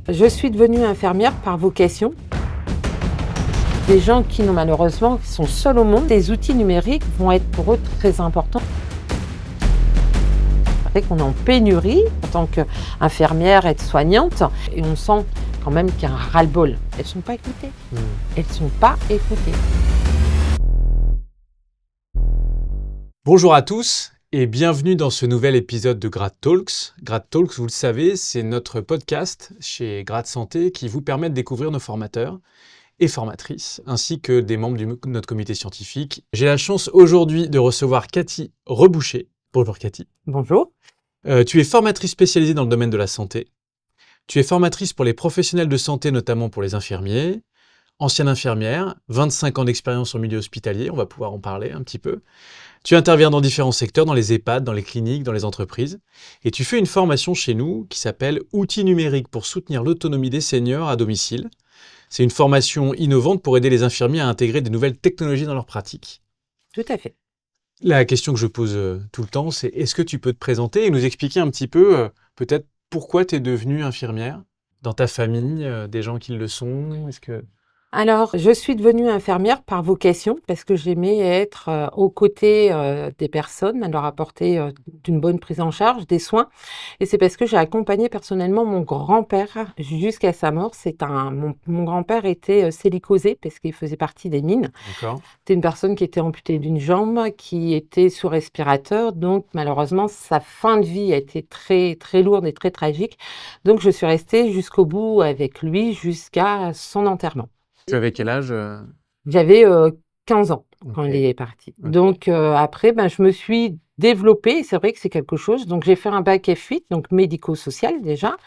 Je suis devenue infirmière par vocation. Des gens qui malheureusement sont seuls au monde, les outils numériques vont être pour eux très importants. C'est vrai qu'on est en pénurie en tant qu'infirmière, aide-soignante, et on sent quand même qu'il y a un ras-le-bol. Elles ne sont pas écoutées. Elles ne sont pas écoutées. Bonjour à tous et bienvenue dans ce nouvel épisode de Grad Talks. Grad Talks, vous le savez, c'est notre podcast chez Grad Santé qui vous permet de découvrir nos formateurs et formatrices, ainsi que des membres de notre comité scientifique. J'ai la chance aujourd'hui de recevoir Cathy Reboucher. Bonjour Cathy. Bonjour. Tu es formatrice spécialisée dans le domaine de la santé. Tu es formatrice pour les professionnels de santé, notamment pour les infirmiers. Ancienne infirmière, 25 ans d'expérience en milieu hospitalier, on va pouvoir en parler un petit peu. Tu interviens dans différents secteurs, dans les EHPAD, dans les cliniques, dans les entreprises. Et tu fais une formation chez nous qui s'appelle « Outils numériques pour soutenir l'autonomie des seniors à domicile ». C'est une formation innovante pour aider les infirmiers à intégrer des nouvelles technologies dans leur pratique. Tout à fait. La question que je pose tout le temps, c'est est-ce que tu peux te présenter et nous expliquer un petit peu peut-être pourquoi tu es devenue infirmière dans ta famille, des gens qui le sont, est-ce que... Alors, je suis devenue infirmière par vocation parce que j'aimais être aux côtés des personnes, à leur apporter d'une bonne prise en charge, des soins. Et c'est parce que j'ai accompagné personnellement mon grand-père jusqu'à sa mort. Mon grand-père était silicosé parce qu'il faisait partie des mines. D'accord. C'était une personne qui était amputée d'une jambe, qui était sous respirateur. Donc, malheureusement, sa fin de vie a été très, très lourde et très tragique. Donc, je suis restée jusqu'au bout avec lui jusqu'à son enterrement. Tu avais quel âge J'avais 15 ans quand Ok. il est parti. Ok. Donc après, je me suis développée, c'est vrai que c'est quelque chose. Donc j'ai fait un bac F8, donc médico-social déjà,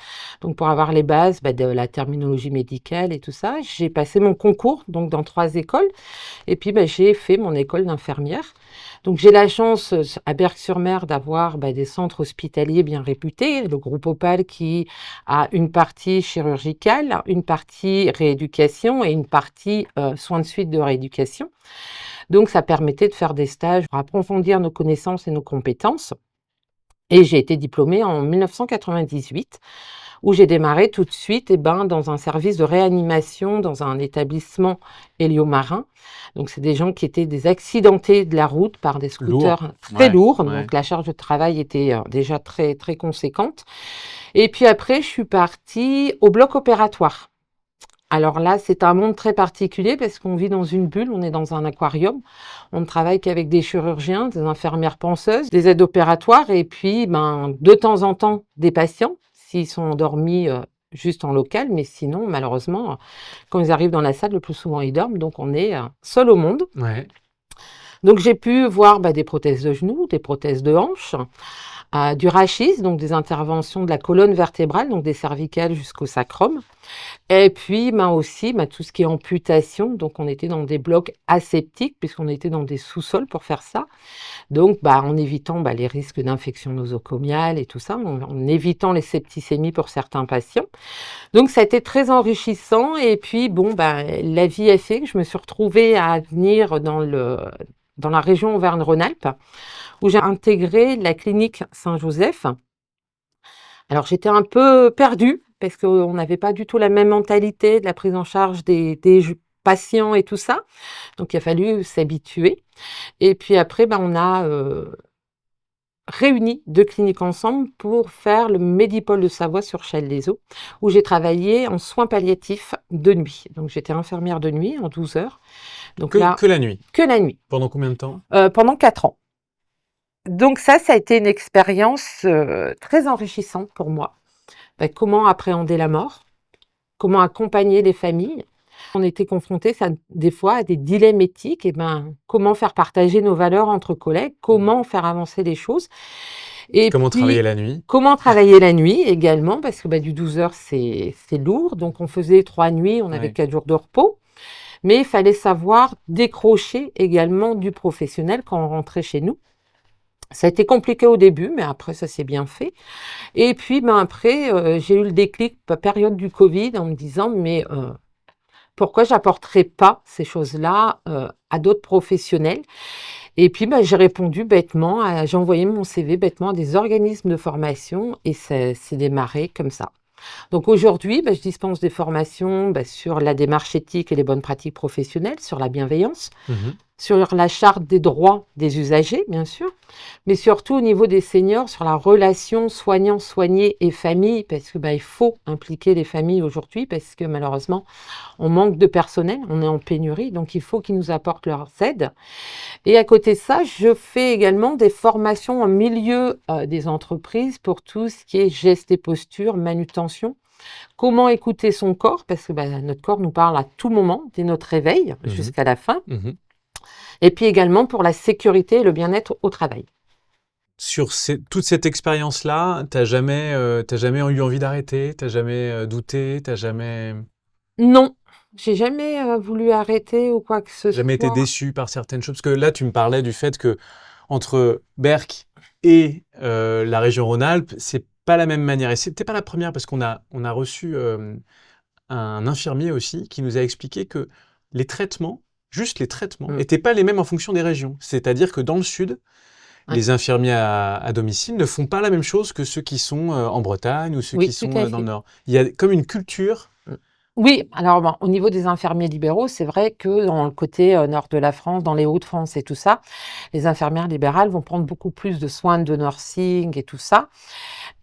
donc pour avoir les bases de la terminologie médicale et tout ça. J'ai passé mon concours donc dans 3 écoles et puis j'ai fait mon école d'infirmière. Donc j'ai la chance à Berck-sur-Mer d'avoir des centres hospitaliers bien réputés, le groupe Opal qui a une partie chirurgicale, une partie rééducation et une partie soins de suite de rééducation. Donc, ça permettait de faire des stages pour approfondir nos connaissances et nos compétences. Et j'ai été diplômée en 1998, où j'ai démarré tout de suite dans un service de réanimation dans un établissement héliomarin. Donc, c'est des gens qui étaient des accidentés de la route par des scooters très lourds. Ouais. Donc, la charge de travail était déjà très, très conséquente. Et puis après, je suis partie au bloc opératoire. Alors là, c'est un monde très particulier parce qu'on vit dans une bulle, on est dans un aquarium. On ne travaille qu'avec des chirurgiens, des infirmières penseuses, des aides opératoires et puis de temps en temps des patients s'ils sont endormis juste en local. Mais sinon, malheureusement, quand ils arrivent dans la salle, le plus souvent ils dorment. Donc on est seul au monde. Ouais. Donc j'ai pu voir des prothèses de genoux, des prothèses de hanches, du rachis, donc des interventions de la colonne vertébrale, donc des cervicales jusqu'au sacrum. Et puis aussi tout ce qui est amputation. Donc on était dans des blocs aseptiques puisqu'on était dans des sous-sols pour faire ça. Donc en évitant les risques d'infection nosocomiale et tout ça, en évitant les septicémies pour certains patients. Donc ça a été très enrichissant. Et puis la vie a fait que je me suis retrouvée à venir dans la région Auvergne-Rhône-Alpes, où j'ai intégré la clinique Saint-Joseph. Alors j'étais un peu perdue, parce qu'on n'avait pas du tout la même mentalité de la prise en charge des patients et tout ça. Donc il a fallu s'habituer. Et puis après, on a réuni 2 cliniques ensemble pour faire le Medipôle de Savoie sur Chelles-les-Eaux, où j'ai travaillé en soins palliatifs de nuit. Donc j'étais infirmière de nuit en 12 heures. Donc Que la nuit. Que la nuit. Pendant combien de temps? Pendant 4 ans. Donc ça a été une expérience très enrichissante pour moi. Comment appréhender la mort, comment accompagner les familles. On était confrontés des fois à des dilemmes éthiques, comment faire partager nos valeurs entre collègues, comment faire avancer les choses. Et Comment puis, travailler la nuit? comment travailler la nuit également, parce que du 12 heures, c'est lourd. Donc on faisait 3 nuits, on avait 4 jours de repos. Mais il fallait savoir décrocher également du professionnel quand on rentrait chez nous. Ça a été compliqué au début, mais après, ça s'est bien fait. Et puis, après, j'ai eu le déclic, période du Covid, en me disant, mais pourquoi j'apporterais pas ces choses-là à d'autres professionnels? Et puis, j'ai répondu bêtement, j'ai envoyé mon CV bêtement à des organismes de formation et ça s'est démarré comme ça. Donc aujourd'hui, je dispense des formations sur la démarche éthique et les bonnes pratiques professionnelles, sur la bienveillance, Mhm. sur la charte des droits des usagers, bien sûr, mais surtout au niveau des seniors, sur la relation soignant-soigné et famille, parce que il faut impliquer les familles aujourd'hui, parce que malheureusement, on manque de personnel, on est en pénurie, donc il faut qu'ils nous apportent leur aide. Et à côté de ça, je fais également des formations en milieu des entreprises pour tout ce qui est gestes et postures, manutention. Comment écouter son corps, parce que notre corps nous parle à tout moment, dès notre réveil Mhm. jusqu'à la fin. Mhm. Et puis également pour la sécurité et le bien-être au travail. Sur toute cette expérience-là, t'as jamais eu envie d'arrêter, t'as jamais douté, t'as jamais, Non, j'ai jamais voulu arrêter ou quoi que ce jamais été soit. déçu par certaines choses. Parce que là, tu me parlais du fait que entre Berck et la région Rhône-Alpes, c'est pas la même manière. Et c'était pas la première parce qu'on a reçu un infirmier aussi qui nous a expliqué que les traitements, juste les traitements, Mm. n'étaient pas les mêmes en fonction des régions. C'est-à-dire que dans le sud, Ouais. les infirmiers à domicile ne font pas la même chose que ceux qui sont en Bretagne ou ceux qui Oui, tout sont à dans le fait. Nord. Il y a comme une culture. Mm. Oui, alors au niveau des infirmiers libéraux, c'est vrai que dans le côté nord de la France, dans les Hauts-de-France et tout ça, les infirmières libérales vont prendre beaucoup plus de soins de nursing et tout ça.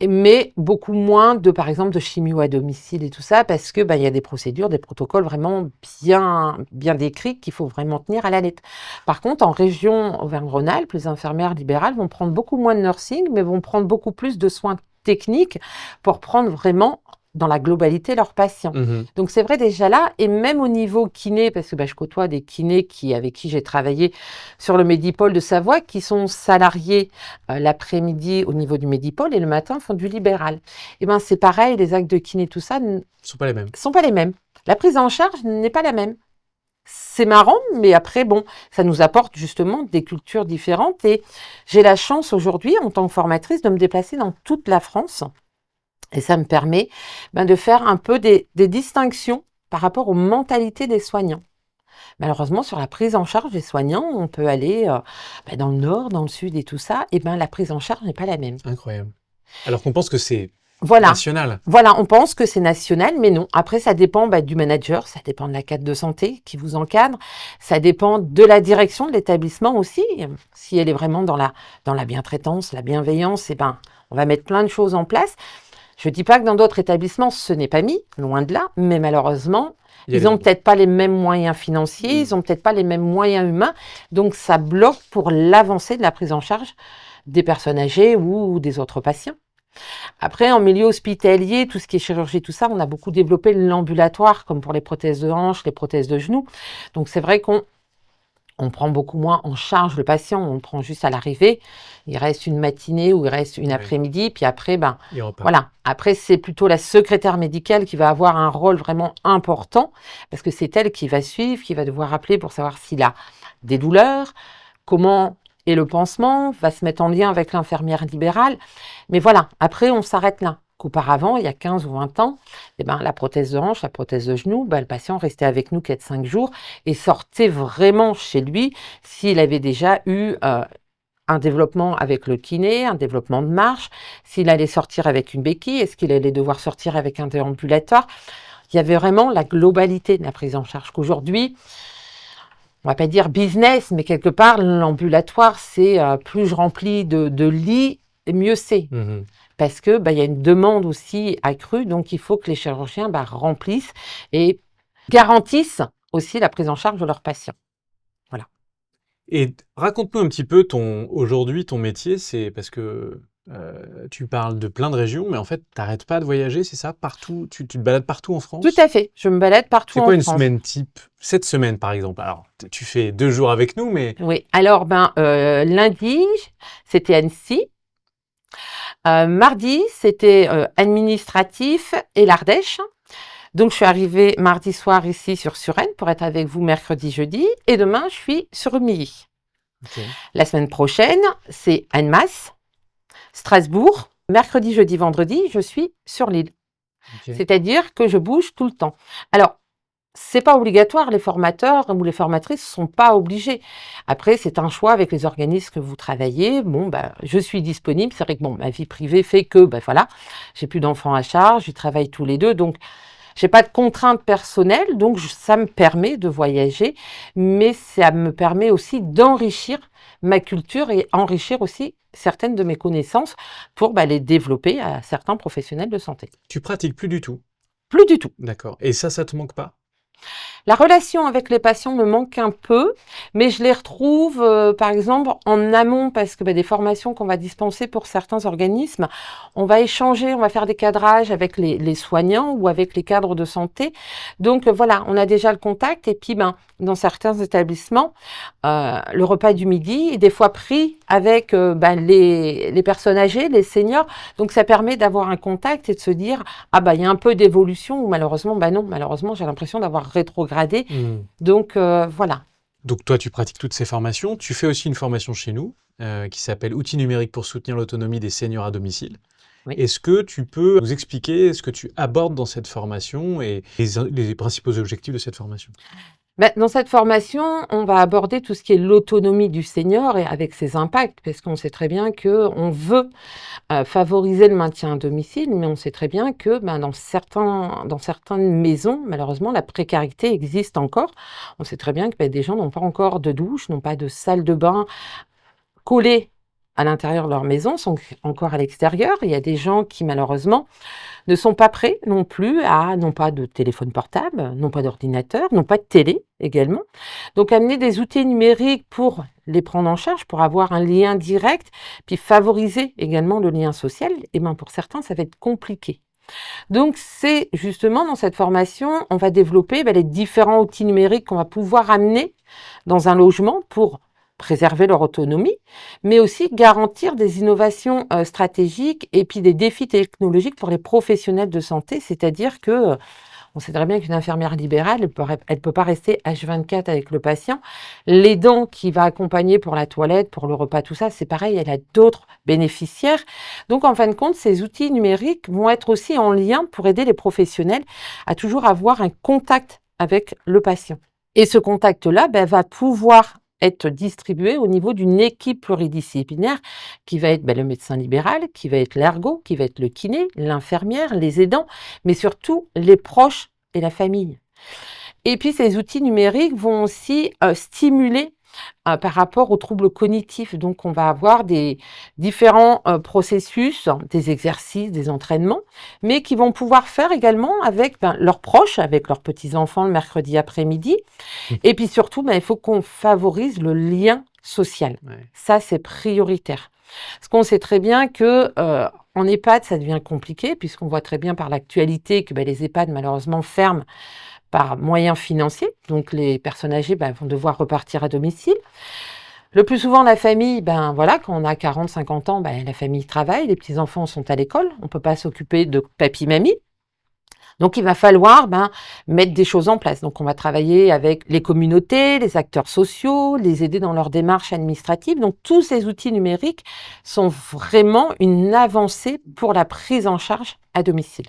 Mais beaucoup moins par exemple, de chimio à domicile et tout ça, parce que, il y a des procédures, des protocoles vraiment bien, bien décrits qu'il faut vraiment tenir à la lettre. Par contre, en région Auvergne-Rhône-Alpes, les infirmières libérales vont prendre beaucoup moins de nursing, mais vont prendre beaucoup plus de soins techniques pour prendre vraiment dans la globalité leurs patients. Mhm. Donc c'est vrai déjà là, et même au niveau kiné, parce que je côtoie des kinés avec qui j'ai travaillé sur le Médipôle de Savoie, qui sont salariés l'après-midi au niveau du Médipôle et le matin font du libéral. Et c'est pareil, les actes de kiné, tout ça ne Ce sont pas les mêmes. sont pas les mêmes. La prise en charge n'est pas la même. C'est marrant, mais après, ça nous apporte justement des cultures différentes. Et j'ai la chance aujourd'hui, en tant que formatrice, de me déplacer dans toute la France. Et ça me permet de faire un peu des distinctions par rapport aux mentalités des soignants. Malheureusement, sur la prise en charge des soignants, on peut aller dans le nord, dans le sud et tout ça, et la prise en charge n'est pas la même. Incroyable. Alors qu'on pense que c'est Voilà. national. Voilà, on pense que c'est national, mais non. Après, ça dépend du manager, ça dépend de la cadre de santé qui vous encadre, ça dépend de la direction de l'établissement aussi. Si elle est vraiment dans la bientraitance, la bienveillance, on va mettre plein de choses en place. Je ne dis pas que dans d'autres établissements, ce n'est pas mis, loin de là, mais malheureusement, ils n'ont peut-être pas les mêmes moyens financiers, ils n'ont peut-être pas les mêmes moyens humains, donc ça bloque pour l'avancée de la prise en charge des personnes âgées ou des autres patients. Après, en milieu hospitalier, tout ce qui est chirurgie, tout ça, on a beaucoup développé l'ambulatoire, comme pour les prothèses de hanche, les prothèses de genoux. Donc c'est vrai qu'on prend beaucoup moins en charge le patient, on le prend juste à l'arrivée. Il reste une matinée ou il reste une après-midi, puis après, Il repart. voilà. Après, c'est plutôt la secrétaire médicale qui va avoir un rôle vraiment important, parce que c'est elle qui va suivre, qui va devoir appeler pour savoir s'il a des douleurs, comment est le pansement, va se mettre en lien avec l'infirmière libérale. Mais voilà, après, on s'arrête là. Qu'auparavant, il y a 15 ou 20 ans, la prothèse de hanche, la prothèse de genou, le patient restait avec nous 4-5 jours et sortait vraiment chez lui s'il avait déjà eu un développement avec le kiné, un développement de marche, s'il allait sortir avec une béquille, est-ce qu'il allait devoir sortir avec un déambulateur. Il y avait vraiment la globalité de la prise en charge qu'aujourd'hui, on va pas dire business, mais quelque part, l'ambulatoire, c'est plus je remplis de lits, mieux c'est. Mhm. Parce que y a une demande aussi accrue, donc il faut que les chirurgiens remplissent et garantissent aussi la prise en charge de leurs patients. Voilà. Et raconte-nous un petit peu aujourd'hui ton métier, c'est parce que tu parles de plein de régions, mais en fait, tu n'arrêtes pas de voyager, c'est ça? Partout, tu te balades partout en France? Tout à fait, je me balade partout C'est en quoi une France. semaine type? Cette semaine, par exemple. Alors, tu fais 2 jours avec nous, mais Oui, alors lundi, c'était Annecy. Mardi, c'était administratif et l'Ardèche. Donc, je suis arrivée mardi soir ici sur Suresnes pour être avec vous mercredi, jeudi. Et demain, je suis sur Rumilly. ok. La semaine prochaine, c'est Annemasse, Strasbourg. Mercredi, jeudi, vendredi, je suis sur l'île. Ok. C'est-à-dire que je bouge tout le temps. Alors, c'est pas obligatoire, les formateurs ou les formatrices sont pas obligés. Après, c'est un choix avec les organismes que vous travaillez. Bon, bah, je suis disponible. C'est vrai que bon, ma vie privée fait que, bah, voilà, j'ai plus d'enfants à charge, ils travaillent tous les deux, donc j'ai pas de contraintes personnelles, donc ça me permet de voyager, mais ça me permet aussi d'enrichir ma culture et enrichir aussi certaines de mes connaissances pour bah, les développer à certains professionnels de santé. Tu pratiques plus du tout. Plus du tout. D'accord. Et ça te manque pas? La relation avec les patients me manque un peu, mais je les retrouve, par exemple, en amont parce que, bah, des formations qu'on va dispenser pour certains organismes, on va échanger, on va faire des cadrages avec les soignants ou avec les cadres de santé. Donc, voilà, on a déjà le contact et puis, ben, dans certains établissements, le repas du midi est des fois pris avec, ben, les personnes âgées, les seniors. Donc ça permet d'avoir un contact et de se dire: «Ah bah, il y a un peu d'évolution» ou malheureusement, bah, non, malheureusement, j'ai l'impression d'avoir rétrogradé. Mmh. Donc voilà. Donc toi, tu pratiques toutes ces formations. Tu fais aussi une formation chez nous qui s'appelle Outils numériques pour soutenir l'autonomie des seniors à domicile. Oui. Est-ce que tu peux nous expliquer ce que tu abordes dans cette formation et les principaux objectifs de cette formation? Bah, dans cette formation, on va aborder tout ce qui est l'autonomie du senior et avec ses impacts, parce qu'on sait très bien qu'on veut favoriser le maintien à domicile, mais on sait très bien que ben, dans certaines maisons, malheureusement, la précarité existe encore. On sait très bien que ben, des gens n'ont pas encore de douche, n'ont pas de salle de bain collée à l'intérieur de leur maison, sont encore à l'extérieur. Il y a des gens qui, malheureusement, ne sont pas prêts non plus n'ont pas de téléphone portable, n'ont pas d'ordinateur, n'ont pas de télé également. Donc amener des outils numériques pour les prendre en charge, pour avoir un lien direct, puis favoriser également le lien social, et ben pour certains, ça va être compliqué. Donc c'est justement dans cette formation, on va développer les différents outils numériques qu'on va pouvoir amener dans un logement pour préserver leur autonomie, mais aussi garantir des innovations stratégiques et puis des défis technologiques pour les professionnels de santé, c'est-à-dire que on sait très bien qu'une infirmière libérale, elle peut pas rester H24 avec le patient. L'aidant qui va accompagner pour la toilette, pour le repas, tout ça, c'est pareil, elle a d'autres bénéficiaires. Donc, en fin de compte, ces outils numériques vont être aussi en lien pour aider les professionnels à toujours avoir un contact avec le patient. Et ce contact-là, ben, va pouvoir être distribué au niveau d'une équipe pluridisciplinaire qui va être le médecin libéral, qui va être l'ergo, qui va être le kiné, l'infirmière, les aidants, mais surtout les proches et la famille. Et puis ces outils numériques vont aussi stimuler par rapport aux troubles cognitifs. Donc on va avoir des différents processus, des exercices, des entraînements, mais qui vont pouvoir faire également avec leurs proches, avec leurs petits-enfants le mercredi après-midi. Et puis surtout, il faut qu'on favorise le lien social. Ouais. Ça, c'est prioritaire. Parce qu'on sait très bien que en EHPAD, ça devient compliqué, puisqu'on voit très bien par l'actualité que les EHPAD, malheureusement, ferment par moyens financiers. Donc, les personnes âgées vont devoir repartir à domicile. Le plus souvent, la famille, voilà, quand on a 40, 50 ans, la famille travaille, les petits-enfants sont à l'école. On ne peut pas s'occuper de papy-mamie. Donc, il va falloir mettre des choses en place. Donc, on va travailler avec les communautés, les acteurs sociaux, les aider dans leur démarche administrative. Donc, tous ces outils numériques sont vraiment une avancée pour la prise en charge à domicile.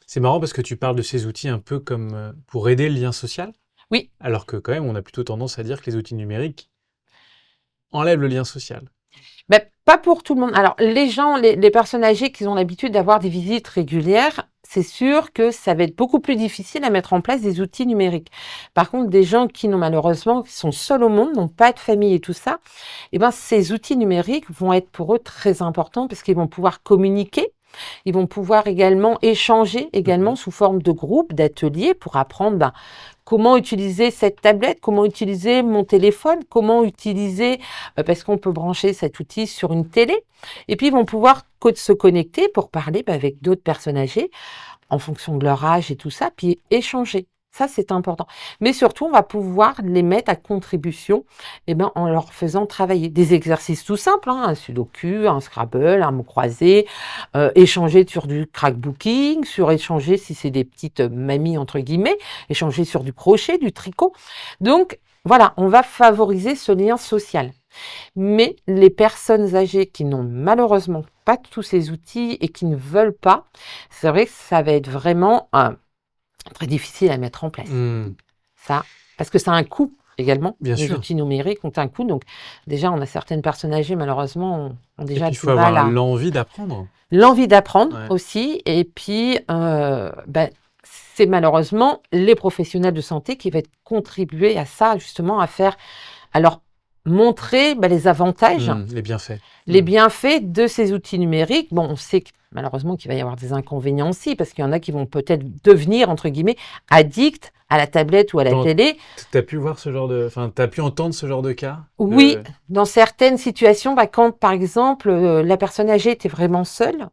C'est marrant parce que tu parles de ces outils un peu comme pour aider le lien social, Oui, alors que quand même, on a plutôt tendance à dire que les outils numériques enlèvent le lien social. pas pour tout le monde. Alors, les gens, les personnes âgées qui ont l'habitude d'avoir des visites régulières, c'est sûr que ça va être beaucoup plus difficile à mettre en place des outils numériques. Par contre, des gens qui malheureusement, qui sont seuls au monde, n'ont pas de famille et tout ça, ces outils numériques vont être pour eux très importants parce qu'ils vont pouvoir communiquer. Ils vont pouvoir également échanger également sous forme de groupes, d'ateliers pour apprendre comment utiliser cette tablette, comment utiliser mon téléphone, comment utiliser, parce qu'on peut brancher cet outil sur une télé. Et puis, ils vont pouvoir se connecter pour parler avec d'autres personnes âgées en fonction de leur âge et tout ça, puis échanger. Ça, c'est important. Mais surtout, on va pouvoir les mettre à contribution en leur faisant travailler des exercices tout simples, un sudoku, un Scrabble, un mot croisé, échanger sur du crackbooking, sur échanger, si c'est des petites mamies, entre guillemets, échanger sur du crochet, du tricot. Donc, voilà, on va favoriser ce lien social. Mais les personnes âgées qui n'ont malheureusement pas tous ces outils et qui ne veulent pas, c'est vrai que ça va être vraiment très difficile à mettre en place. Ça, parce que ça a un coût également. Bien Les sûr. outils numériques ont un coût. Donc, déjà, on a certaines personnes âgées, malheureusement, ont Et déjà puis, il du faut mal avoir à l'envie d'apprendre. l'envie d'apprendre Ouais. aussi. Et puis, c'est malheureusement les professionnels de santé qui vont contribuer à ça, justement, à leur montrer les avantages, Les bienfaits. les bienfaits de ces outils numériques. Bon, on sait que malheureusement qu'il va y avoir des inconvénients aussi, parce qu'il y en a qui vont peut-être devenir, entre guillemets, addicts à la tablette ou à la Dans télé. Tu as pu voir ce genre de enfin, tu as pu entendre ce genre de cas? Oui, dans certaines situations, quand, par exemple, la personne âgée était vraiment seule,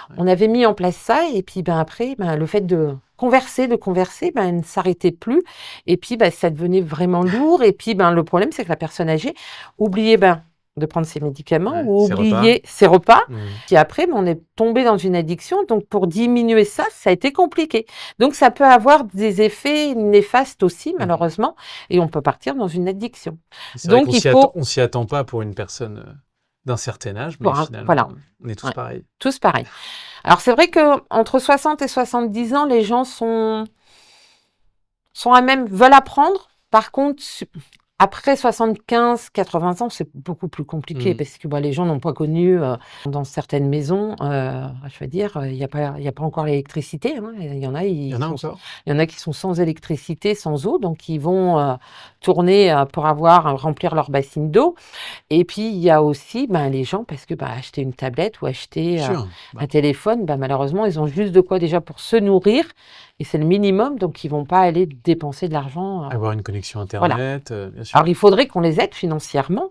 Ouais. on avait mis en place ça et puis, après, le fait de converser, elle ne s'arrêtait plus et puis, ça devenait vraiment lourd et puis, le problème, c'est que la personne âgée oubliait, de prendre ses médicaments Ouais, ou ces repas. oubliait ses repas. Mmh. Puis après, on est tombé dans une addiction, donc pour diminuer ça, ça a été compliqué. Donc ça peut avoir des effets néfastes aussi, malheureusement, et on peut partir dans une addiction. C'est vrai Donc qu'on il faut on s'y attend pas pour une personne, d'un certain âge, mais voilà, finalement, on est tous ouais, pareils. tous pareil. Alors c'est vrai qu'entre 60 et 70 ans, les gens veulent apprendre. Par contre, après 75-80 ans, c'est beaucoup plus compliqué Mmh. parce que les gens n'ont pas connu, dans certaines maisons, je veux dire, il y a pas encore l'électricité, hein. Il y en a, Il y en a sont encore? il y en a qui sont sans électricité, sans eau, donc ils vont, tourner, pour remplir leur bassine d'eau. Et puis il y a aussi, les gens parce que, acheter une tablette ou acheter, Bien sûr. un téléphone, malheureusement, ils ont juste de quoi déjà pour se nourrir et c'est le minimum, donc ils vont pas aller dépenser de l'argent, Avoir une connexion voilà. internet, bien sûr. Alors il faudrait qu'on les aide financièrement,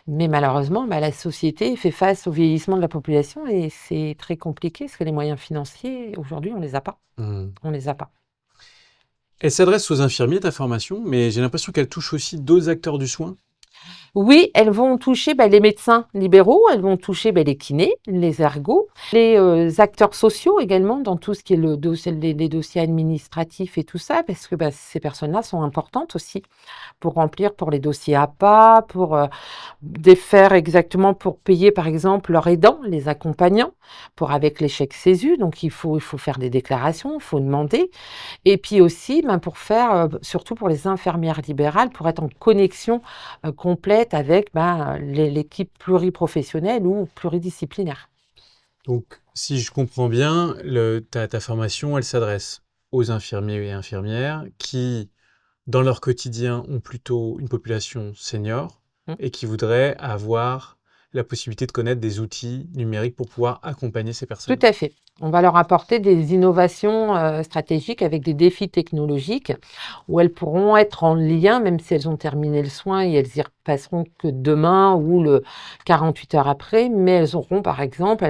mais malheureusement, la société fait face au vieillissement de la population et c'est très compliqué parce que les moyens financiers, aujourd'hui, on les a pas. Mmh. On les a pas. Elle s'adresse aux infirmiers, ta formation, mais j'ai l'impression qu'elle touche aussi d'autres acteurs du soin? Oui, elles vont toucher, les médecins libéraux, elles vont toucher, les kinés, les ergots, les, acteurs sociaux également dans tout ce qui est les dossiers administratifs et tout ça parce que, ces personnes-là sont importantes aussi pour remplir pour les dossiers APA, pour, défaire exactement pour payer, par exemple, leurs aidants, les accompagnants, pour avec les chèques CESU. Donc il faut faire des déclarations, il faut demander et puis aussi, pour faire, surtout pour les infirmières libérales, pour être en connexion, complète avec, l'équipe pluriprofessionnelle ou pluridisciplinaire. Donc, si je comprends bien, ta formation, elle s'adresse aux infirmiers et infirmières qui, dans leur quotidien, ont plutôt une population senior Mmh. et qui voudraient avoir la possibilité de connaître des outils numériques pour pouvoir accompagner ces Tout personnes. à fait. On va leur apporter des innovations, stratégiques avec des défis technologiques où elles pourront être en lien, même si elles ont terminé le soin et elles y repasseront que demain ou 48 heures après, mais elles auront, par exemple,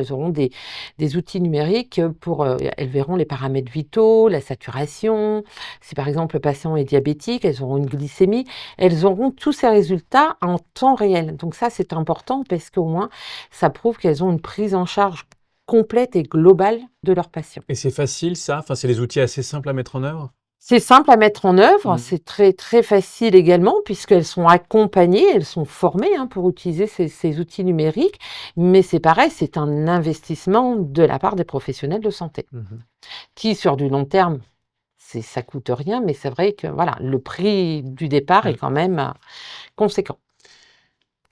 des outils numériques pour, elles verront les paramètres vitaux, la saturation. Si, par exemple, le patient est diabétique, elles auront une glycémie. Elles auront tous ces résultats en temps réel. Donc ça, c'est important parce qu'au moins, ça prouve qu'elles ont une prise en charge complète et globale de leurs patients. Et c'est facile, ça? Enfin, c'est des outils assez simples à mettre en œuvre? C'est simple à mettre en œuvre, Mmh. c'est très, très facile également puisqu'elles sont accompagnées, elles sont formées, pour utiliser ces outils numériques, mais c'est pareil, c'est un investissement de la part des professionnels de santé Mmh. qui, sur du long terme, ça coûte rien, mais c'est vrai que voilà, le prix du départ est Mmh. quand même, conséquent.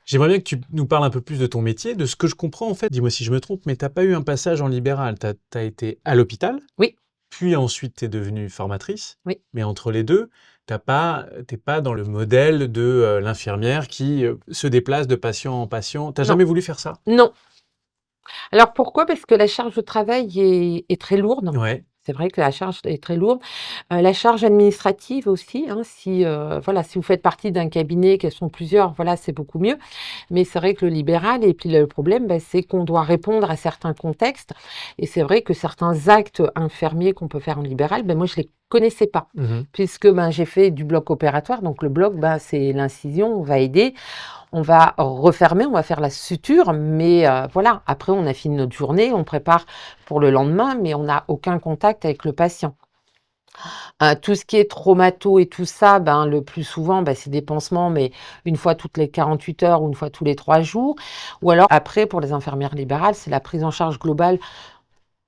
J'aimerais bien que tu nous parles un peu plus de ton métier. De ce que je comprends, en fait, dis-moi si je me trompe, mais tu as pas eu un passage en libéral. Tu as été à l'hôpital, Oui, puis ensuite tu es devenue formatrice, oui. mais entre les 2, tu pas dans le modèle de, l'infirmière qui, se déplace de patient en patient. Tu Non, jamais voulu faire ça? non. Alors pourquoi? Parce que la charge de travail est très lourde. Ouais. C'est vrai que la charge est très lourde. La charge administrative aussi, si, voilà, si vous faites partie d'un cabinet, qu'elles sont plusieurs, voilà, c'est beaucoup mieux. Mais c'est vrai que le libéral et puis le problème, c'est qu'on doit répondre à certains contextes et c'est vrai que certains actes infirmiers qu'on peut faire en libéral, moi je les connaissais pas Mmh. puisque, j'ai fait du bloc opératoire. Donc le bloc, c'est l'incision, on va aider. On va refermer, on va faire la suture, mais voilà, après on a fini notre journée, on prépare pour le lendemain, mais on n'a aucun contact avec le patient. Tout ce qui est traumato et tout ça, le plus souvent, c'est des pansements, mais une fois toutes les 48 heures ou une fois tous les 3 jours. Ou alors après, pour les infirmières libérales, c'est la prise en charge globale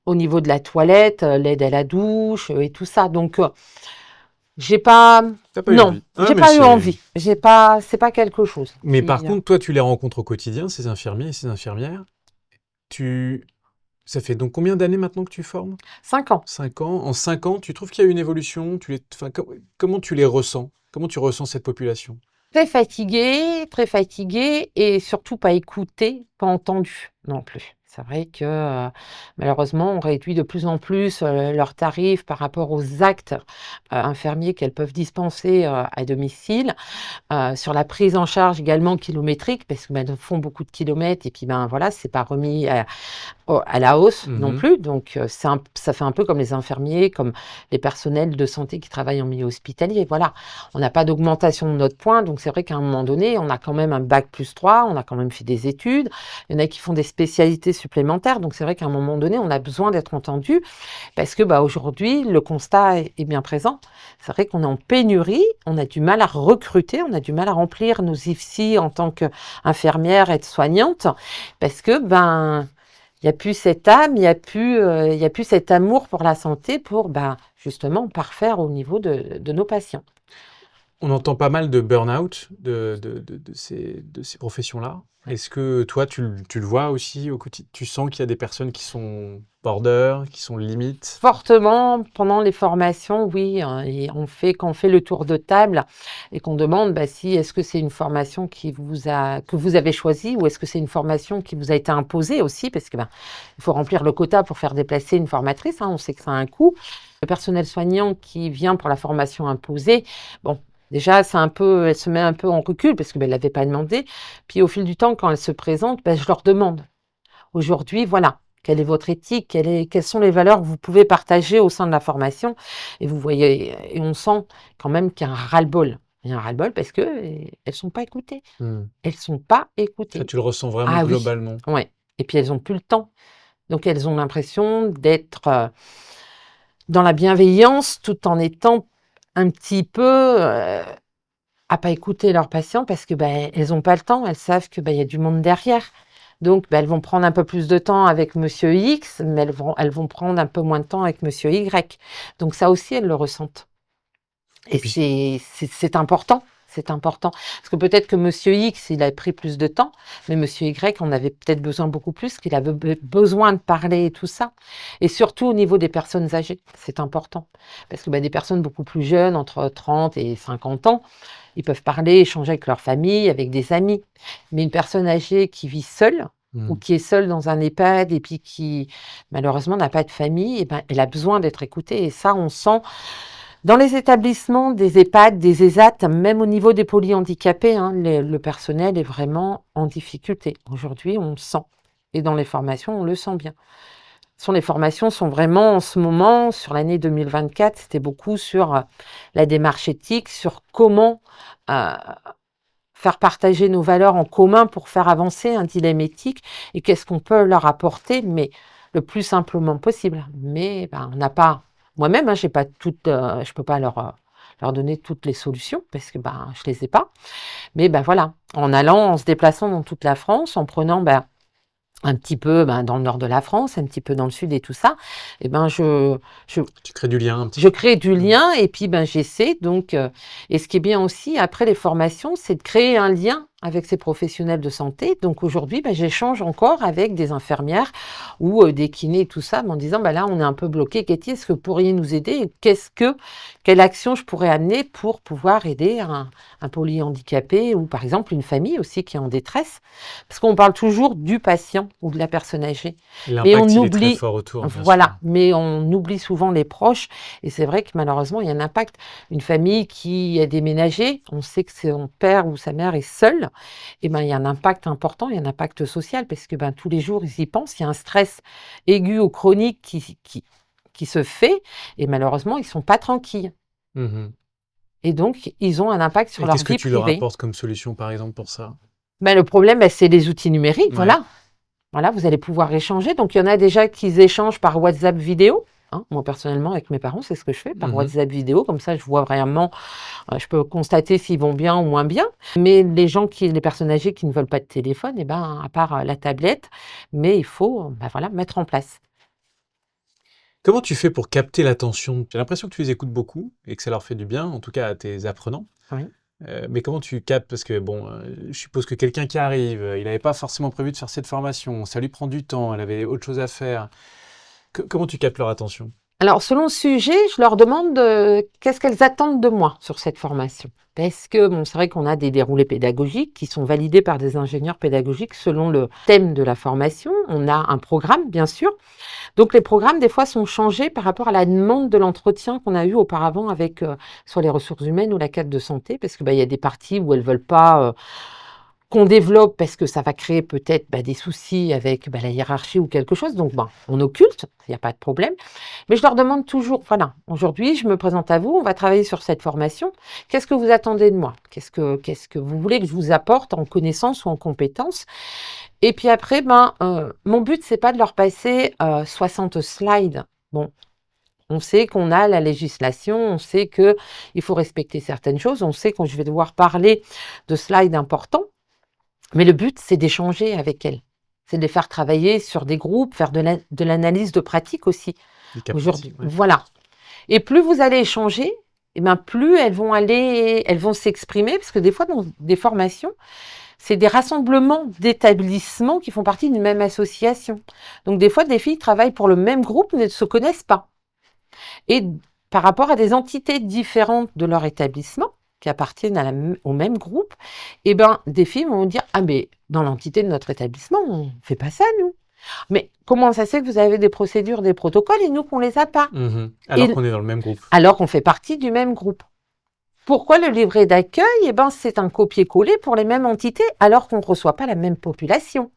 au niveau de la toilette, l'aide à la douche, et tout ça. Donc J'ai pas Tu pas eu non, envie? Ah j'ai mais pas eu c'est envie. J'ai pas c'est pas quelque chose mais qui, par contre, toi, tu les rencontres au quotidien, ces infirmiers et ces infirmières. Tu Ça fait donc combien d'années maintenant que tu formes? 5 ans. 5 ans. En 5 ans, tu trouves qu'il y a une évolution? Enfin, comment tu les ressens? Comment tu ressens cette population? Très fatiguée et surtout pas écoutée, pas entendue non plus. C'est vrai que, malheureusement, on réduit de plus en plus, leurs tarifs par rapport aux actes, infirmiers qu'elles peuvent dispenser, à domicile. Sur la prise en charge également kilométrique parce que, bah, elles font beaucoup de kilomètres et puis, ben, voilà, c'est pas remis à la hausse non Mmh. plus, donc ça fait un peu comme les infirmiers, comme les personnels de santé qui travaillent en milieu hospitalier, voilà. On n'a pas d'augmentation de notre point, donc c'est vrai qu'à un moment donné, on a quand même un bac+3, on a quand même fait des études. Il y en a qui font des spécialités supplémentaires, donc c'est vrai qu'à un moment donné, on a besoin d'être entendu parce que, bah, aujourd'hui, le constat est bien présent. C'est vrai qu'on est en pénurie, on a du mal à recruter, on a du mal à remplir nos IFSI en tant qu'infirmière, aide-soignante parce que, ben, il y a plus cette âme, il y a plus cet amour pour la santé pour, ben, justement parfaire au niveau de nos patients. On entend pas mal de burn-out de ces professions-là. Ouais. Est-ce que toi, tu le vois aussi au quotidien? Tu sens qu'il y a des personnes qui sont border, qui sont limite? Fortement pendant les formations, oui, et quand on fait le tour de table et qu'on demande, bah, si est-ce que c'est une formation que vous avez choisie ou est-ce que c'est une formation qui vous a été imposée aussi? Parce que, ben, il faut remplir le quota pour faire déplacer une formatrice, hein, on sait que ça a un coût. Le personnel soignant qui vient pour la formation imposée, bon, déjà elle se met un peu en recul parce que, bah, elle l'avait pas demandé. Puis au fil du temps, quand elle se présente, bah, je leur demande. Aujourd'hui, voilà, quelle est votre éthique? Quelles sont les valeurs que vous pouvez partager au sein de la formation? Et vous voyez et on sent quand même qu'il y a un ras-le-bol. Il y a un ras-le-bol parce que, elles sont pas écoutées. Mmh. Elles sont pas Ça, écoutées. tu le ressens vraiment Ah oui, globalement? ouais, et puis elles ont plus le temps. Donc elles ont l'impression d'être, dans la bienveillance tout en étant un petit peu, à pas écouter leurs patients parce que, ben, elles ont pas le temps. Elles savent que, ben, il y a du monde derrière. Donc, bah, elles vont prendre un peu plus de temps avec monsieur X, mais elles vont prendre un peu moins de temps avec monsieur Y. Donc ça aussi, elles le ressentent Et et puis c'est important, c'est important. Parce que peut-être que monsieur X, il a pris plus de temps, mais monsieur Y en avait peut-être besoin beaucoup plus, qu'il avait besoin de parler et tout ça. Et surtout au niveau des personnes âgées, c'est important. Parce que, bah, des personnes beaucoup plus jeunes, entre 30 et 50 ans, ils peuvent parler, échanger avec leur famille, avec des amis. Mais une personne âgée qui vit seule ou mmh. qui est seule dans un EHPAD et puis qui malheureusement n'a pas de famille, et ben, elle a besoin d'être écoutée et ça, on sent dans les établissements des EHPAD, des ESAT, même au niveau des polyhandicapés, hein, le personnel est vraiment en difficulté. Aujourd'hui, on le sent et dans les formations, on le sent bien. Les formations sont vraiment en ce moment, sur l'année 2024, c'était beaucoup sur, la démarche éthique, sur comment, heu, faire partager nos valeurs en commun pour faire avancer un dilemme éthique et qu'est-ce qu'on peut leur apporter, mais le plus simplement possible. Mais, ben, on n'a pas moi-même, hein, j'ai pas toutes, je peux pas leur donner toutes les solutions parce que, ben, je les ai pas. Mais, ben, voilà, en se déplaçant dans toute la France, en prenant, ben, un petit peu, ben, dans le nord de la France, un petit peu dans le sud et tout ça, et ben, je Tu crées du lien un petit je peu. crée du Mmh. lien et puis, ben, j'essaie donc, et ce qui est bien aussi après les formations, c'est de créer un lien avec ces professionnels de santé. Donc aujourd'hui, ben, j'échange encore avec des infirmières ou, des kinés et tout ça, en disant: «Bah, là, on est un peu bloqué. Katie, est-ce que vous pourriez nous aider? Et quelle action je pourrais amener pour pouvoir aider un polyhandicapé ou par exemple une famille aussi qui est en détresse?» Parce qu'on parle toujours du patient ou de la personne âgée, Et mais on l'impact, il est très oublie fort autour, bien sûr. voilà, mais on oublie souvent les proches et c'est vrai que malheureusement, il y a un impact. Une famille qui a déménagé, on sait que son père ou sa mère est seul, et ben, il y a un impact important, il y a un impact social parce que, ben, tous les jours, ils y pensent. Il y a un stress aigu ou chronique qui se fait et malheureusement, ils sont pas tranquilles Mmh. et donc ils ont un impact sur Et leur qu'est-ce que vie tu leur privée. apportes comme solution, par exemple, pour ça? Ben, le problème, ben, c'est les outils numériques, Ouais. voilà. Voilà, vous allez pouvoir échanger. Donc, il y en a déjà qui échangent par WhatsApp vidéo, hein. Moi, personnellement, avec mes parents, c'est ce que je fais, par Mmh. WhatsApp vidéo. Comme ça, je vois vraiment, je peux constater s'ils vont bien ou moins bien. Mais les personnes âgées qui ne veulent pas de téléphone, eh ben, à part la tablette, mais il faut, ben voilà, mettre en place. Comment tu fais pour capter l'attention? J'ai l'impression que tu les écoutes beaucoup et que ça leur fait du bien, en tout cas à tes apprenants. Oui. Mais comment tu captes? Parce que bon, je suppose que quelqu'un qui arrive, il n'avait pas forcément prévu de faire cette formation, ça lui prend du temps, elle avait autre chose à faire. Comment tu captes leur attention? Alors, selon le sujet, je leur demande qu'est-ce qu'elles attendent de moi sur cette formation. Parce que, bon, c'est vrai qu'on a des déroulés pédagogiques qui sont validés par des ingénieurs pédagogiques selon le thème de la formation. On a un programme, bien sûr. Donc, les programmes, des fois, sont changés par rapport à la demande de l'entretien qu'on a eu auparavant avec sur les ressources humaines ou la cadre de santé. Parce que, il y a des parties où elles veulent pas qu'on développe parce que ça va créer peut-être des soucis avec la hiérarchie ou quelque chose. Donc, on occulte, il n'y a pas de problème. Mais je leur demande toujours, voilà, aujourd'hui, je me présente à vous, on va travailler sur cette formation. Qu'est-ce que vous attendez de moi? Qu'est-ce que vous voulez que je vous apporte en connaissances ou en compétences? Et puis après, mon but, c'est pas de leur passer 60 slides. Bon, on sait qu'on a la législation, on sait qu'il faut respecter certaines choses, on sait que je vais devoir parler de slides importants. Mais le but, c'est d'échanger avec elles. C'est de les faire travailler sur des groupes, faire de l'analyse de pratique aussi. Des cas Aujourd'hui, pratiques, ouais. voilà. Et plus vous allez échanger, plus elles vont s'exprimer, parce que des fois, dans des formations, c'est des rassemblements d'établissements qui font partie d'une même association. Donc, des fois, des filles travaillent pour le même groupe, mais ne se connaissent pas. Et par rapport à des entités différentes de leur établissement, qui appartiennent au même groupe, des filles vont dire « Ah, mais dans l'entité de notre établissement, on ne fait pas ça, nous. Mais comment ça se fait que vous avez des procédures, des protocoles et nous, qu'on ne les a pas ?» Alors qu'on est dans le même groupe. Alors qu'on fait partie du même groupe. Pourquoi le livret d'accueil? C'est un copier-coller pour les mêmes entités, alors qu'on ne reçoit pas la même population.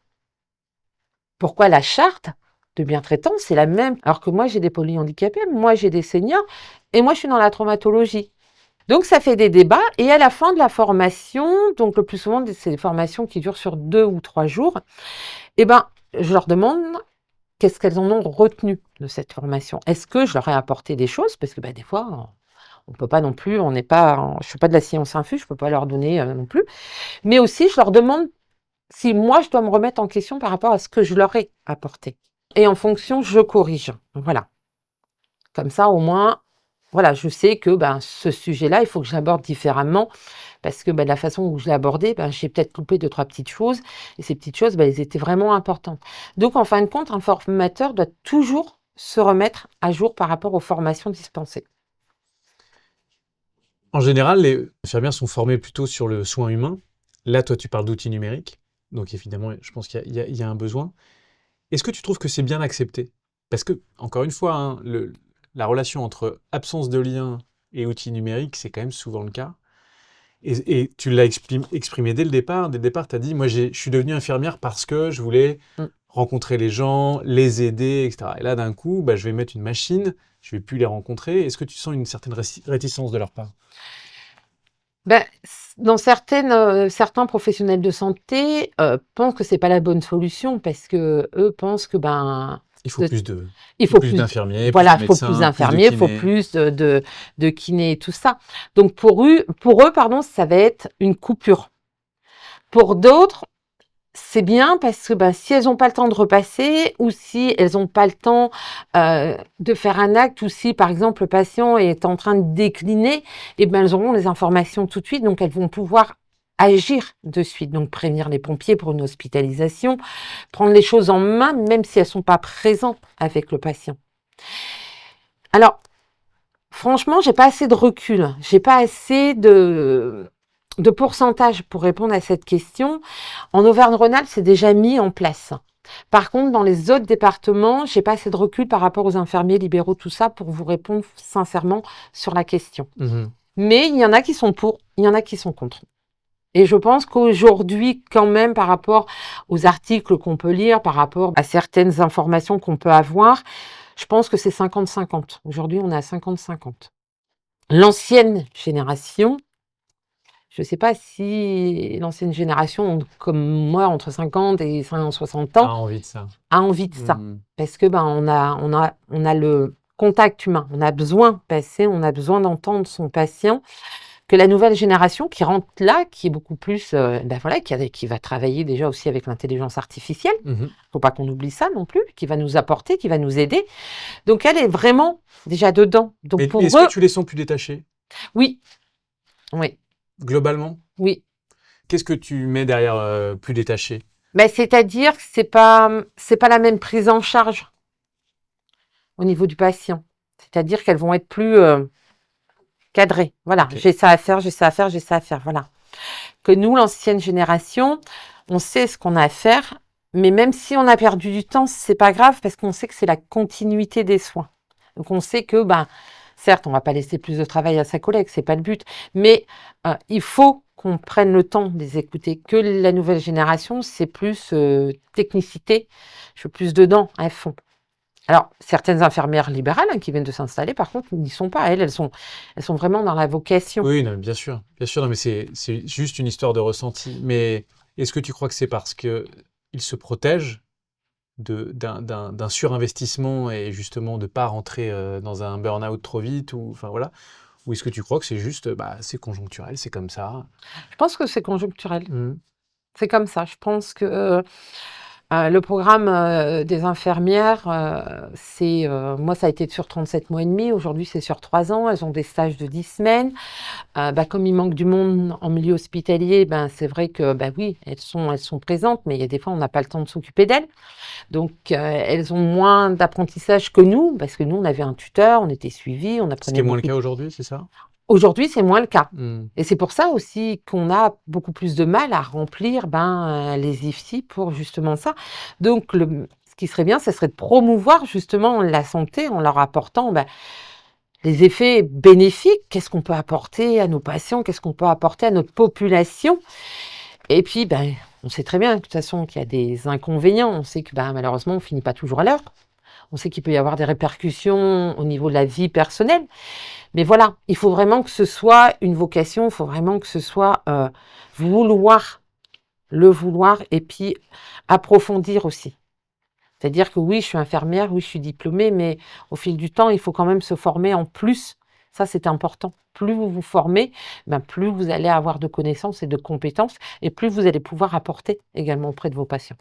Pourquoi la charte de bien-traitance, c'est la même, alors que moi, j'ai des polyhandicapés, moi, j'ai des seniors, et moi, je suis dans la traumatologie. Donc, ça fait des débats, et à la fin de la formation, donc le plus souvent, c'est des formations qui durent sur 2 ou 3 jours, je leur demande qu'est-ce qu'elles en ont retenu de cette formation. Est-ce que je leur ai apporté des choses? Parce que des fois, on ne peut pas non plus, je ne fais pas de la science infuse, je ne peux pas leur donner non plus. Mais aussi, je leur demande si moi, je dois me remettre en question par rapport à ce que je leur ai apporté. Et en fonction, je corrige. Voilà. Comme ça, au moins, voilà, je sais que ce sujet-là, il faut que je l'aborde différemment parce que de la façon où je l'ai abordé, j'ai peut-être loupé 2-3 petites choses et ces petites choses, elles étaient vraiment importantes. Donc, en fin de compte, un formateur doit toujours se remettre à jour par rapport aux formations dispensées. En général, les infirmières sont formées plutôt sur le soin humain. Là, toi, tu parles d'outils numériques. Donc, évidemment, je pense qu'il y a un besoin. Est-ce que tu trouves que c'est bien accepté? Parce que, encore une fois, la relation entre absence de lien et outils numériques, c'est quand même souvent le cas. Et tu l'as exprimé dès le départ. Dès le départ, tu as dit, moi, je suis devenue infirmière parce que je voulais rencontrer les gens, les aider, etc. Et là, d'un coup, je vais mettre une machine, je ne vais plus les rencontrer. Est-ce que tu sens une certaine réticence de leur part? Dans certains professionnels de santé pensent que c'est pas la bonne solution parce que eux pensent que il faut plus d'infirmiers, voilà, plus de il faut médecins, plus d'infirmiers, il faut plus de kinés et tout ça. Donc pour eux, pardon, ça va être une coupure. Pour d'autres, c'est bien parce que si elles n'ont pas le temps de repasser ou si elles n'ont pas le temps de faire un acte ou si, par exemple, le patient est en train de décliner, elles auront les informations tout de suite, donc elles vont pouvoir agir de suite, donc prévenir les pompiers pour une hospitalisation, prendre les choses en main, même si elles ne sont pas présentes avec le patient. Alors, franchement, j'ai pas assez de recul, j'ai pas assez de pourcentage pour répondre à cette question. En Auvergne-Rhône-Alpes, c'est déjà mis en place. Par contre, dans les autres départements, j'ai pas assez de recul par rapport aux infirmiers libéraux, tout ça, pour vous répondre sincèrement sur la question. Mais il y en a qui sont pour, il y en a qui sont contre. Et je pense qu'aujourd'hui, quand même, par rapport aux articles qu'on peut lire, par rapport à certaines informations qu'on peut avoir, je pense que c'est 50-50. Aujourd'hui, on est à 50-50. L'ancienne génération, je ne sais pas si l'ancienne génération, comme moi, entre 50 et 60 ans, a envie de ça. Parce que on a le contact humain, on a besoin de passer, on a besoin d'entendre son patient, que la nouvelle génération qui rentre là, qui est beaucoup plus, voilà, qui va travailler déjà aussi avec l'intelligence artificielle. Mmh. Faut pas qu'on oublie ça non plus, qui va nous apporter, qui va nous aider. Donc elle est vraiment déjà dedans. Donc Mais pour est-ce eux, que tu les sens plus détachés, oui, oui, globalement? oui. Qu'est-ce que tu mets derrière, plus détaché? Mais c'est-à-dire que c'est pas la même prise en charge au niveau du patient. C'est-à-dire qu'elles vont être plus cadrées. Voilà, OK. j'ai ça à faire, j'ai ça à faire, j'ai ça à faire. Voilà. Que nous, l'ancienne génération, on sait ce qu'on a à faire, mais même si on a perdu du temps, c'est pas grave parce qu'on sait que c'est la continuité des soins. Donc on sait que, certes, on va pas laisser plus de travail à sa collègue, c'est pas le but, mais il faut qu'on prenne le temps de les écouter. Que la nouvelle génération, c'est plus technicité, je suis plus dedans, à fond. Alors, certaines infirmières libérales qui viennent de s'installer, par contre, n'y sont pas. Elles sont vraiment dans la vocation. Oui, non, mais bien sûr, non, mais c'est juste une histoire de ressenti. Mais est-ce que tu crois que c'est parce qu'ils se protègent d'un surinvestissement et justement de pas rentrer, dans un burn-out trop vite ou enfin voilà? Ou est-ce que tu crois que c'est juste, c'est conjoncturel, c'est comme ça? Je pense que c'est conjoncturel. Mmh. C'est comme ça. Je pense que le programme des infirmières, moi, ça a été sur 37 mois et demi. Aujourd'hui, c'est sur 3 ans. Elles ont des stages de 10 semaines. Comme il manque du monde en milieu hospitalier, c'est vrai que, oui, elles sont présentes, mais il y a des fois, on n'a pas le temps de s'occuper d'elles. Donc, elles ont moins d'apprentissage que nous, parce que nous, on avait un tuteur, on était suivis, on Ce qui apprenait est moins le beaucoup. cas aujourd'hui, c'est ça? Aujourd'hui, c'est moins le cas. Mmh. Et c'est pour ça aussi qu'on a beaucoup plus de mal à remplir les IFSI pour justement ça. Donc, ce qui serait bien, ce serait de promouvoir justement la santé en leur apportant les effets bénéfiques. Qu'est-ce qu'on peut apporter à nos patients? Qu'est-ce qu'on peut apporter à notre population? Et puis, on sait très bien de toute façon qu'il y a des inconvénients. On sait que malheureusement, on finit pas toujours à l'heure. On sait qu'il peut y avoir des répercussions au niveau de la vie personnelle. Mais voilà, il faut vraiment que ce soit une vocation, il faut vraiment que ce soit vouloir, le vouloir et puis approfondir aussi. C'est-à-dire que oui, je suis infirmière, oui, je suis diplômée, mais au fil du temps, il faut quand même se former en plus. Ça, c'est important. Plus vous vous formez, plus vous allez avoir de connaissances et de compétences et plus vous allez pouvoir apporter également auprès de vos patients.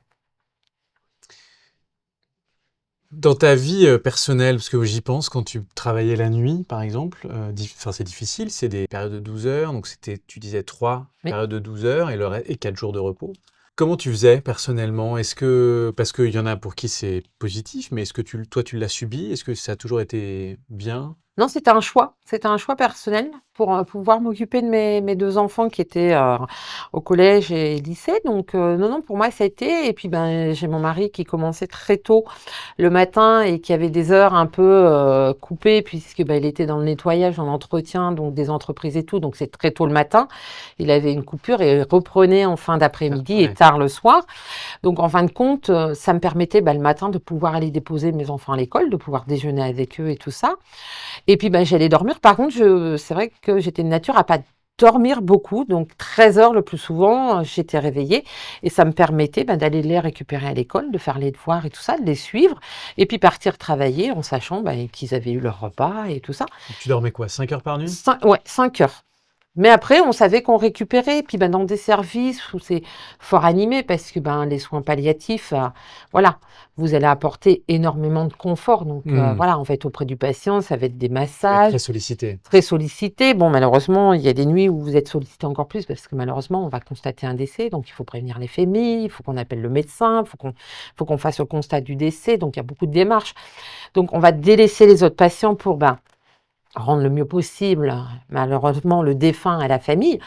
Dans ta vie, personnelle, parce que j'y pense quand tu travaillais la nuit, par exemple, c'est difficile, c'est des périodes de 12 heures, donc tu disais 3 Oui. périodes de 12 heures et 4 jours de repos. Comment tu faisais personnellement? Parce qu'il y en a pour qui c'est positif, mais est-ce que toi, tu l'as subi? Est-ce que ça a toujours été bien? Non, c'était un choix. C'était un choix personnel pour, pouvoir m'occuper de mes 2 enfants qui étaient, au collège et lycée. Donc, non, non, pour moi, ça a été et puis, j'ai mon mari qui commençait très tôt le matin et qui avait des heures un peu, coupées puisque, il était dans le nettoyage, dans l'entretien, donc des entreprises et tout, donc c'est très tôt le matin. Il avait une coupure et il reprenait en fin d'après-midi et Ouais. tard le soir. Donc en fin de compte, ça me permettait, le matin de pouvoir aller déposer mes enfants à l'école, de pouvoir déjeuner avec eux et tout ça. Et puis, j'allais dormir. Par contre, c'est vrai que j'étais de nature à pas dormir beaucoup, donc 13 heures le plus souvent, j'étais réveillée et ça me permettait, d'aller les récupérer à l'école, de faire les devoirs et tout ça, de les suivre et puis partir travailler en sachant, qu'ils avaient eu leur repas et tout ça. Donc tu dormais quoi, 5 heures par nuit? 5 heures. Mais après, on savait qu'on récupérait. Puis, dans des services où c'est fort animé, parce que les soins palliatifs, voilà, vous allez apporter énormément de confort. Donc, Mmh. voilà, en fait, auprès du patient, ça va être des Ouais, massages, très sollicité. très sollicités. Bon, malheureusement, il y a des nuits où vous êtes sollicité encore plus, parce que malheureusement, on va constater un décès. Donc, il faut prévenir les familles, il faut qu'on appelle le médecin, il faut qu'on fasse le constat du décès. Donc, il y a beaucoup de démarches. Donc, on va délaisser les autres patients pour, rendre le mieux possible, malheureusement, le défunt à la famille.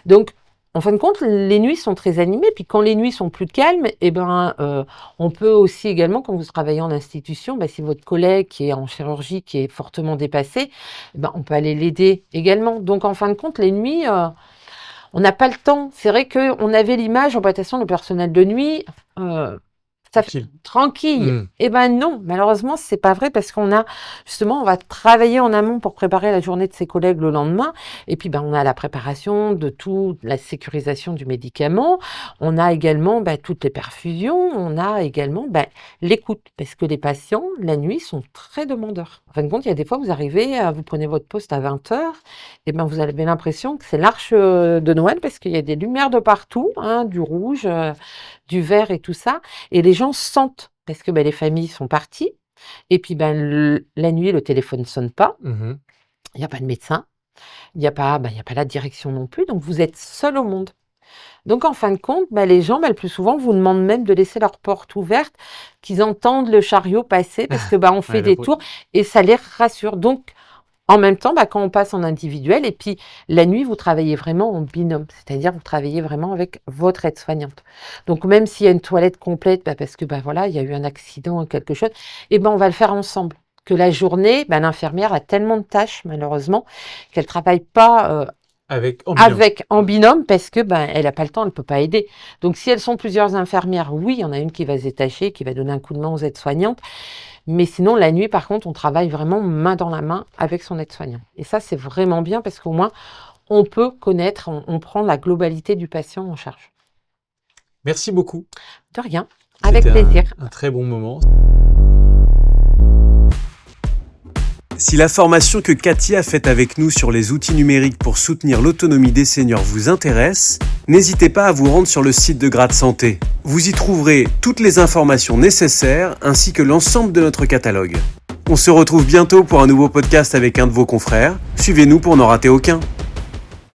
Donc, en fin de compte, les nuits sont très animées. Puis quand les nuits sont plus calmes, on peut aussi également, quand vous travaillez en institution, si votre collègue qui est en chirurgie, qui est fortement dépassé, on peut aller l'aider également. Donc, en fin de compte, les nuits, on n'a pas le temps. C'est vrai qu'on avait l'image, en passant, le personnel de nuit, Ça fait Tranquille. tranquille. Mmh. Eh ben non, malheureusement, c'est pas vrai parce qu'on a justement, on va travailler en amont pour préparer la journée de ses collègues le lendemain. Et puis, ben, on a la préparation de tout, la sécurisation du médicament. On a également toutes les perfusions. On a également l'écoute parce que les patients, la nuit, sont très demandeurs. En fin de compte, il y a des fois, vous arrivez, vous prenez votre poste à 20h, et ben vous avez l'impression que c'est l'arche de Noël parce qu'il y a des lumières de partout, hein, du rouge, du vert et tout ça. Et les gens sentent, parce que les familles sont parties, et puis la nuit, le téléphone ne sonne pas, Mmh. il n'y a pas de médecin, il n'y a pas, il y a pas la direction non plus, donc vous êtes seul au monde. Donc en fin de compte, les gens, le plus souvent, vous demandent même de laisser leur porte ouverte, qu'ils entendent le chariot passer, parce que on fait Ouais, des tours, et ça les rassure. Donc en même temps, quand on passe en individuel, et puis la nuit, vous travaillez vraiment en binôme, c'est-à-dire vous travaillez vraiment avec votre aide-soignante. Donc même s'il y a une toilette complète, parce que voilà, il y a eu un accident ou quelque chose, on va le faire ensemble. Que la journée, l'infirmière a tellement de tâches, malheureusement, qu'elle ne travaille pas en binôme parce que elle n'a pas le temps, elle ne peut pas aider. Donc si elles sont plusieurs infirmières, oui, il y en a une qui va se détacher, qui va donner un coup de main aux aides-soignantes. Mais sinon, la nuit, par contre, on travaille vraiment main dans la main avec son aide-soignant. Et ça, c'est vraiment bien parce qu'au moins, on peut connaître, on prend la globalité du patient en charge. Merci beaucoup. De rien, avec C'était plaisir. un très bon moment. Si la formation que Cathy a faite avec nous sur les outils numériques pour soutenir l'autonomie des seniors vous intéresse, n'hésitez pas à vous rendre sur le site de Grad Santé. Vous y trouverez toutes les informations nécessaires ainsi que l'ensemble de notre catalogue. On se retrouve bientôt pour un nouveau podcast avec un de vos confrères. Suivez-nous pour n'en rater aucun.